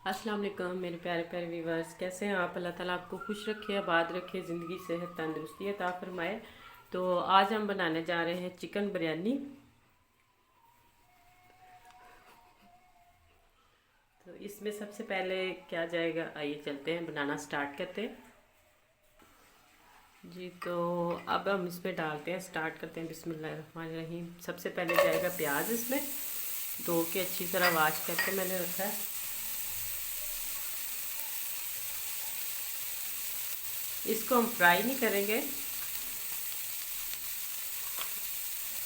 अस्सलाम वालेकुम मेरे प्यारे प्यारे व्यूवर्स, कैसे हैं आप। अल्लाह ताला आपको खुश रखे, आबाद रखे, ज़िंदगी सेहत तंदुरुस्ती अता फरमाए। तो आज हम बनाने जा रहे हैं चिकन बिरयानी। तो इसमें सबसे पहले क्या जाएगा, आइए चलते हैं बनाना स्टार्ट करते हैं जी। तो अब हम इसमें डालते हैं, स्टार्ट करते हैं। बिस्मिल्लाहिर्रहमानिर्रहीम। सबसे पहले जाएगा प्याज। इसमें धो के अच्छी तरह वाश करके मैंने रखा है। इसको हम फ्राई नहीं करेंगे।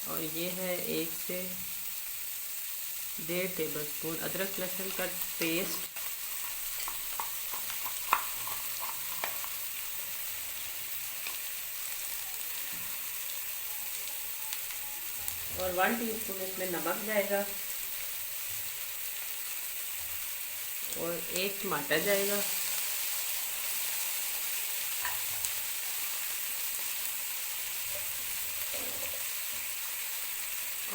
और ये है 1 से 1.5 टेबल स्पून अदरक लहसुन का पेस्ट। और 1 टीस्पून इसमें नमक जाएगा। और 1 टमाटर जाएगा।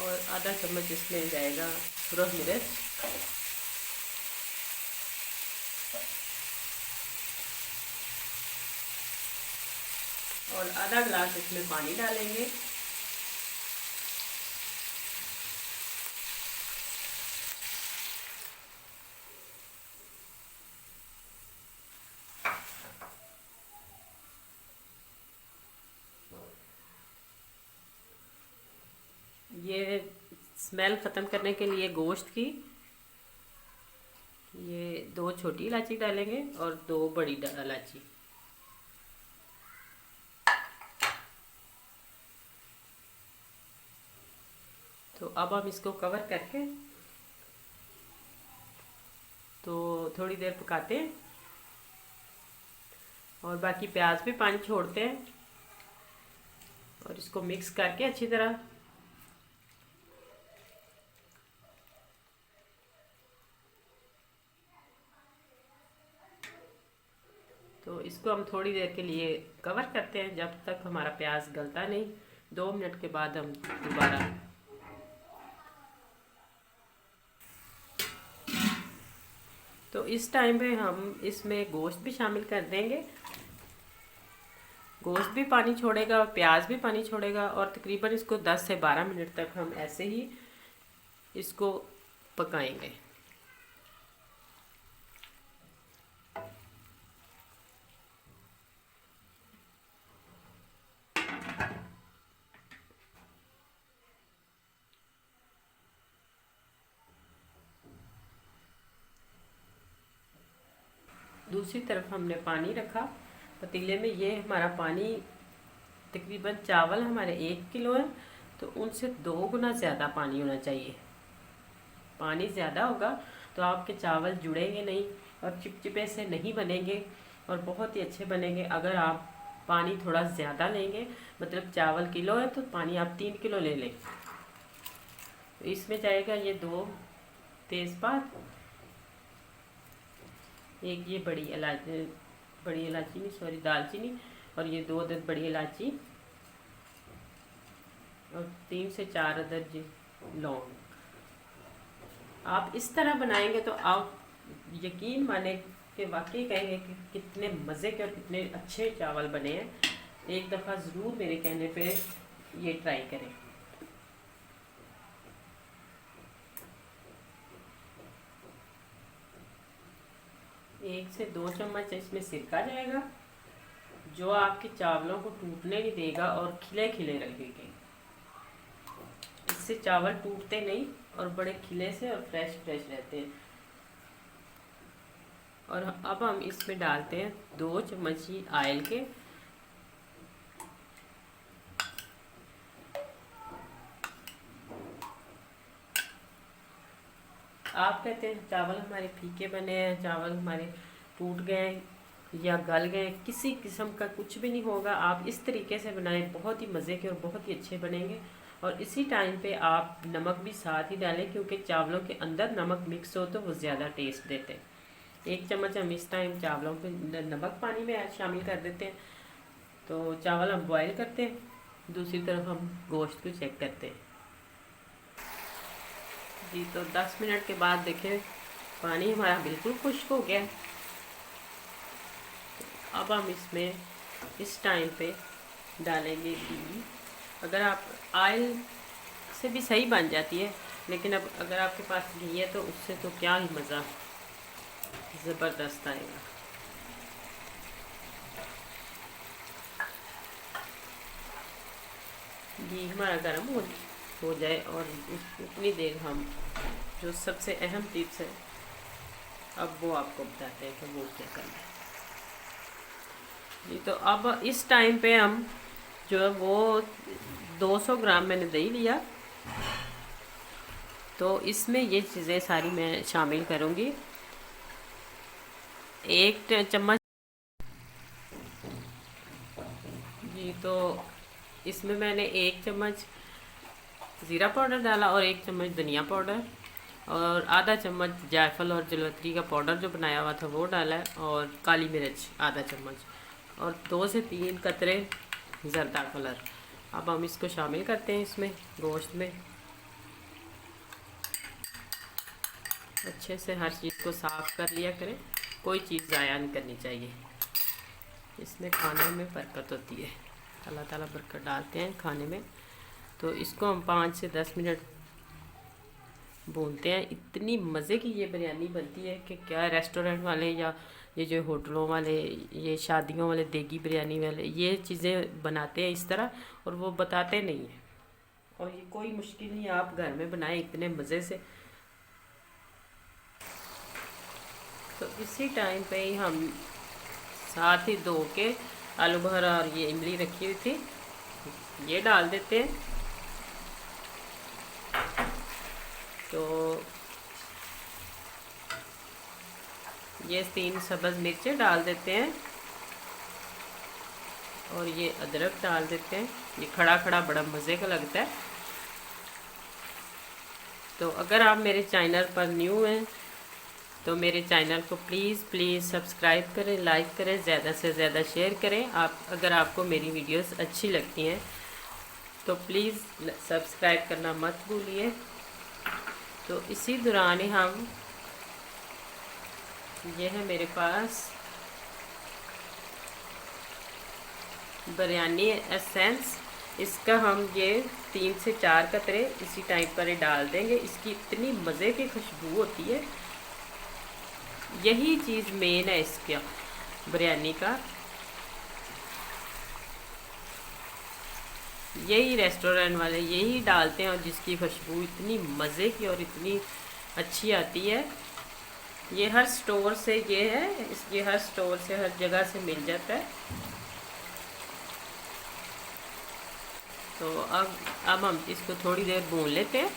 और आधा चम्मच इसमें जाएगा सुरख मिर्च। और आधा गिलास इसमें पानी डालेंगे। ये स्मेल ख़त्म करने के लिए गोश्त की ये 2 छोटी इलायची डालेंगे और 2 बड़ी इलायची। तो अब हम इसको कवर करके तो थोड़ी देर पकाते हैं। और बाकी प्याज भी पानी छोड़ते हैं। और इसको मिक्स करके अच्छी तरह तो इसको हम थोड़ी देर के लिए कवर करते हैं, जब तक हमारा प्याज गलता नहीं। 2 मिनट के बाद हम दोबारा तो इस टाइम पे हम इसमें गोश्त भी शामिल कर देंगे। गोश्त भी पानी छोड़ेगा और प्याज भी पानी छोड़ेगा। और तकरीबन इसको 10 से 12 मिनट तक हम ऐसे ही इसको पकाएंगे। दूसरी तरफ हमने पानी रखा पतीले में। ये हमारा पानी तकरीबन, चावल हमारे 1 किलो है तो उनसे 2 गुना ज़्यादा पानी होना चाहिए। पानी ज़्यादा होगा तो आपके चावल जुड़ेंगे नहीं और चिपचिपे से नहीं बनेंगे और बहुत ही अच्छे बनेंगे। अगर आप पानी थोड़ा ज़्यादा लेंगे, मतलब चावल किलो है तो पानी आप 3 किलो ले लें। तो इसमें जाएगा ये 2 तेज़पात, एक ये बड़ी इलायची नहीं, सॉरी, दालचीनी। और ये 2 अदद बड़ी इलायची और 3 से 4 अदद जी लौंग। आप इस तरह बनाएंगे तो आप यकीन माने कि वाकई कहेंगे कि कितने मज़े के और कितने अच्छे चावल बने हैं। एक दफ़ा ज़रूर मेरे कहने पे ये ट्राई करें। 1 से 2 चम्मच इसमें सिरका जाएगा, जो आपके चावलों को टूटने नहीं देगा और खिले खिले रखेंगे। इससे चावल टूटते नहीं और बड़े खिले से और फ्रेश फ्रेश रहते हैं। और अब हम इसमें डालते हैं 2 चम्मच ही ऑयल के। आप कहते हैं चावल हमारे फीके बने हैं, चावल हमारे टूट गए या गल गए, किसी किस्म का कुछ भी नहीं होगा। आप इस तरीके से बनाएं, बहुत ही मज़े के और बहुत ही अच्छे बनेंगे। और इसी टाइम पे आप नमक भी साथ ही डालें, क्योंकि चावलों के अंदर नमक मिक्स हो तो वो ज़्यादा टेस्ट देते हैं। 1 चम्मच हम इस टाइम चावलों के नमक पानी में शामिल कर देते हैं। तो चावल हम बॉयल करते हैं, दूसरी तरफ हम गोश्त को चेक करते हैं जी। तो 10 मिनट के बाद देखें पानी हमारा बिल्कुल खुश्क हो गया। अब हम इसमें इस टाइम पे डालेंगे घी। अगर आप ऑयल से भी सही बन जाती है, लेकिन अब अगर आपके पास घी है तो उससे तो क्या ही मज़ा, ज़बरदस्त आएगा। घी हमारा गर्म हो जाए और उतनी देर हम जो सबसे अहम टिप्स है अब वो आपको बताते हैं कि वो क्या करना है। जी तो अब इस टाइम पे हम जो है वो 200 ग्राम मैंने दही लिया, तो इसमें ये चीज़ें सारी मैं शामिल करूँगी। 1 चम्मच जी, तो इसमें मैंने 1 चम्मच ज़ीरा पाउडर डाला और 1 चम्मच धनिया पाउडर और आधा चम्मच जायफल और जलवत्री का पाउडर जो बनाया हुआ था वो डाला है, और काली मिर्च आधा चम्मच, और 2 से 3 कतरे ज़रदा कलर। अब हम इसको शामिल करते हैं इसमें गोश्त में। अच्छे से हर चीज़ को साफ़ कर लिया करें, कोई चीज़ ज़ाया नहीं करनी चाहिए। इसमें खाने में बरकत होती है, अल्लाह ताला बरकत डालते हैं खाने में। तो इसको हम 5 से 10 मिनट भूनते हैं। इतनी मज़े की ये बिरयानी बनती है कि क्या, रेस्टोरेंट वाले या ये जो होटलों वाले, ये शादियों वाले, देगी बिरयानी वाले ये चीज़ें बनाते हैं इस तरह, और वो बताते नहीं हैं। और ये कोई मुश्किल नहीं, आप घर में बनाएं इतने मज़े से। तो इसी टाइम पे ही हम साथ ही धो के आलू भरा और ये इमली रखी हुई थी ये डाल देते हैं। तो ये 3 सब्ज़ मिर्चें डाल देते हैं और ये अदरक डाल देते हैं। ये खड़ा खड़ा बड़ा मज़े का लगता है। तो अगर आप मेरे चैनल पर न्यू हैं तो मेरे चैनल को प्लीज़ सब्सक्राइब करें, लाइक करें, ज़्यादा से ज़्यादा शेयर करें। आप अगर आपको मेरी वीडियोस अच्छी लगती हैं तो प्लीज़ सब्सक्राइब करना मत भूलिए। तो इसी दौरान ही हम, ये है मेरे पास बिरयानी एसेंस, इसका हम ये 3 से 4 कतरे इसी टाइम पर ही डाल देंगे। इसकी इतनी मज़े की खुशबू होती है, यही चीज़ मेन है इसका बिरयानी का। यही रेस्टोरेंट वाले यही डालते हैं और जिसकी खुशबू इतनी मज़े की और इतनी अच्छी आती है। ये हर स्टोर से ये है, ये हर स्टोर से हर जगह से मिल जाता है। तो अब हम इसको थोड़ी देर भून लेते हैं।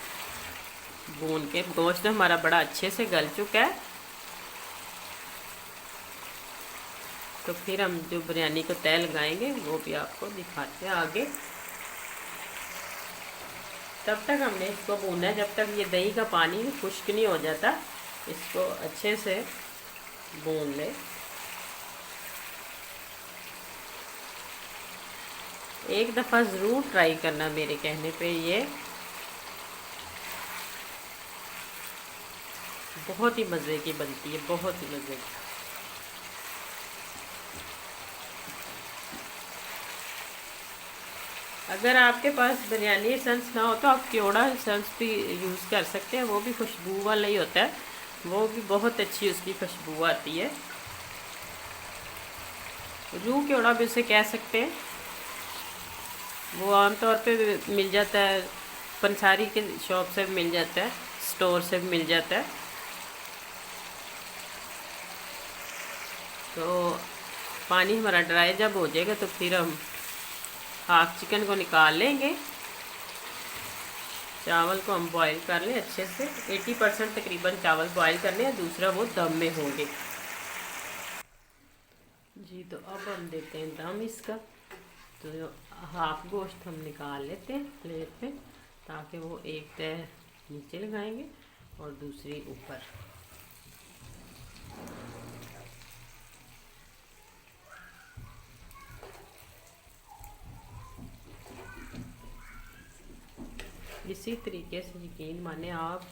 भून के गोश्त हमारा बड़ा अच्छे से गल चुका है। तो फिर हम जो बिरयानी को तय लगाएंगे वो भी आपको दिखाते हैं आगे। तब तक हमने इसको भूनना है जब तक ये दही का पानी खुश्क नहीं हो जाता। इसको अच्छे से भून ले। एक दफ़ा ज़रूर ट्राई करना मेरे कहने पे, ये बहुत ही मज़े की बनती है, बहुत ही मज़े की। अगर आपके पास बिरयानी एसेंस ना हो तो आप क्योड़ा एसेंस भी यूज़ कर सकते हैं, वो भी खुशबू वाला ही होता है, वो भी बहुत अच्छी उसकी खुशबू आती है। रूह क्योड़ा भी उसे कह सकते हैं। वो आमतौर पे मिल जाता है, पंसारी के शॉप से भी मिल जाता है, स्टोर से भी मिल जाता है। तो पानी हमारा ड्राई जब हो जाएगा तो फिर हम हाफ चिकन को निकाल लेंगे। चावल को हम बॉईल कर लें अच्छे से, 80% तकरीबन चावल बॉईल करने हैं, दूसरा वो दम में होंगे। जी तो अब हम देते हैं दम इसका। तो हाफ गोश्त हम निकाल लेते हैं प्लेट पे, ताकि वो एक तह नीचे लगाएंगे और दूसरी ऊपर। इसी तरीके से यकीन माने आप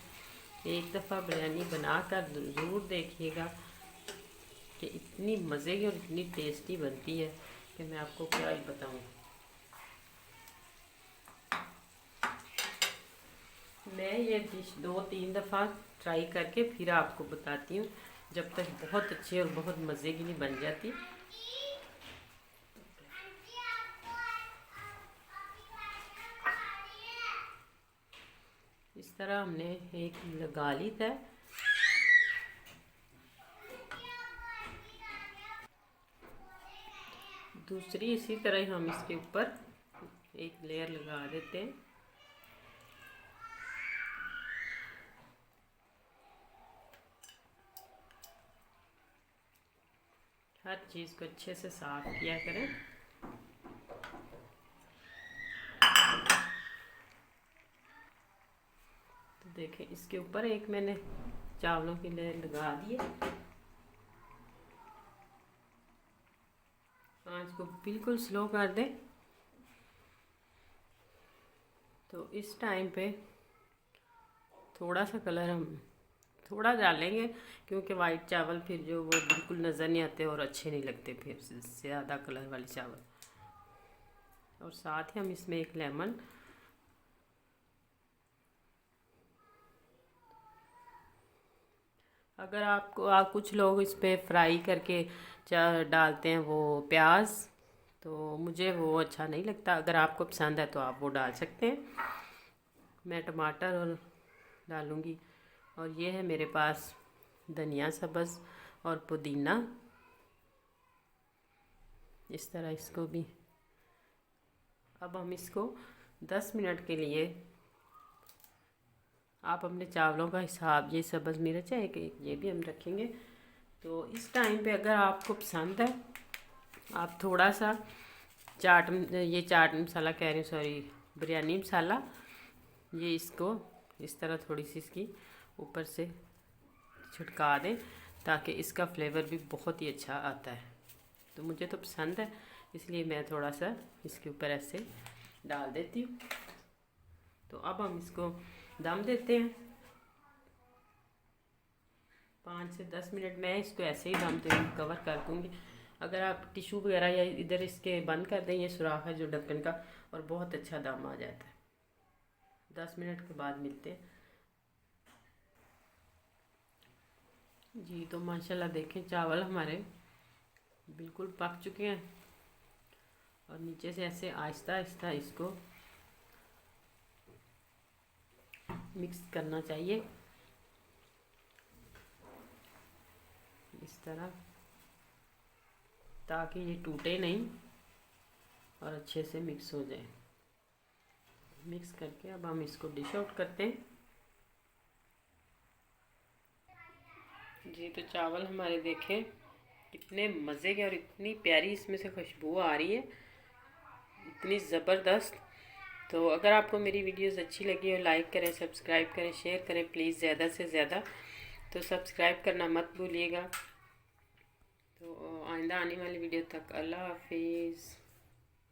एक दफ़ा बिरयानी बनाकर ज़रूर देखिएगा कि इतनी मज़े की और इतनी टेस्टी बनती है कि मैं आपको क्या ही बताऊँ। मैं ये डिश 2-3 दफ़ा ट्राई करके फिर आपको बताती हूँ, जब तक बहुत अच्छी और बहुत मज़े की नहीं बन जाती। इस तरह हमने एक लगा ली था। दूसरी इसी तरह हम इसके ऊपर एक लेयर लगा देते हैं। हर चीज़ को अच्छे से साफ किया करें। तो देखें, इसके ऊपर एक मैंने चावलों की लेयर लगा दी है। आंच को बिल्कुल स्लो कर दें। तो इस टाइम पे थोड़ा सा कलर हम थोड़ा डालेंगे, क्योंकि वाइट चावल फिर जो वो बिल्कुल नज़र नहीं आते और अच्छे नहीं लगते फिर ज़्यादा कलर वाले चावल। और साथ ही हम इसमें एक लेमन, अगर आप कुछ लोग इस पे फ्राई करके डालते हैं वो प्याज, तो मुझे वो अच्छा नहीं लगता। अगर आपको पसंद है तो आप वो डाल सकते हैं। मैं टमाटर और डालूँगी। और ये है मेरे पास धनिया सब्ज़ और पुदीना। इस तरह इसको भी अब हम इसको 10 मिनट के लिए, आप अपने चावलों का हिसाब, ये सब्ज़ मिर्च है कि ये भी हम रखेंगे। तो इस टाइम पे अगर आपको पसंद है, आप थोड़ा सा चाट मसाला कह रही हूँ, सॉरी, बिरयानी मसाला, ये इसको इस तरह थोड़ी सी इसकी ऊपर से छिड़का दें, ताकि इसका फ्लेवर भी बहुत ही अच्छा आता है। तो मुझे तो पसंद है, इसलिए मैं थोड़ा सा इसके ऊपर ऐसे डाल देती हूँ। तो अब हम इसको दम देते हैं 5 से 10 मिनट। मैं इसको ऐसे ही दम कवर कर दूँगी। अगर आप टिश्यू वगैरह या इधर इसके बंद कर दें, ये सुराख है जो ढक्कन का, और बहुत अच्छा दम आ जाता है। 10 मिनट के बाद मिलते हैं। जी, तो माशाल्लाह देखें, चावल हमारे बिल्कुल पक चुके हैं। और नीचे से ऐसे आहिस्ता आहिस्ता इसको मिक्स करना चाहिए, इस तरह, ताकि ये टूटे नहीं और अच्छे से मिक्स हो जाए। मिक्स करके अब हम इसको डिश आउट करते हैं। जी, तो चावल हमारे देखें कितने मज़े के और इतनी प्यारी इसमें से खुशबू आ रही है, इतनी ज़बरदस्त। तो अगर आपको मेरी वीडियोस अच्छी लगी हो, लाइक करें, सब्सक्राइब करें, शेयर करें प्लीज़, ज़्यादा से ज़्यादा। तो सब्सक्राइब करना मत भूलिएगा। तो आइंदा आने वाली वीडियो तक अल्लाह हाफिज़।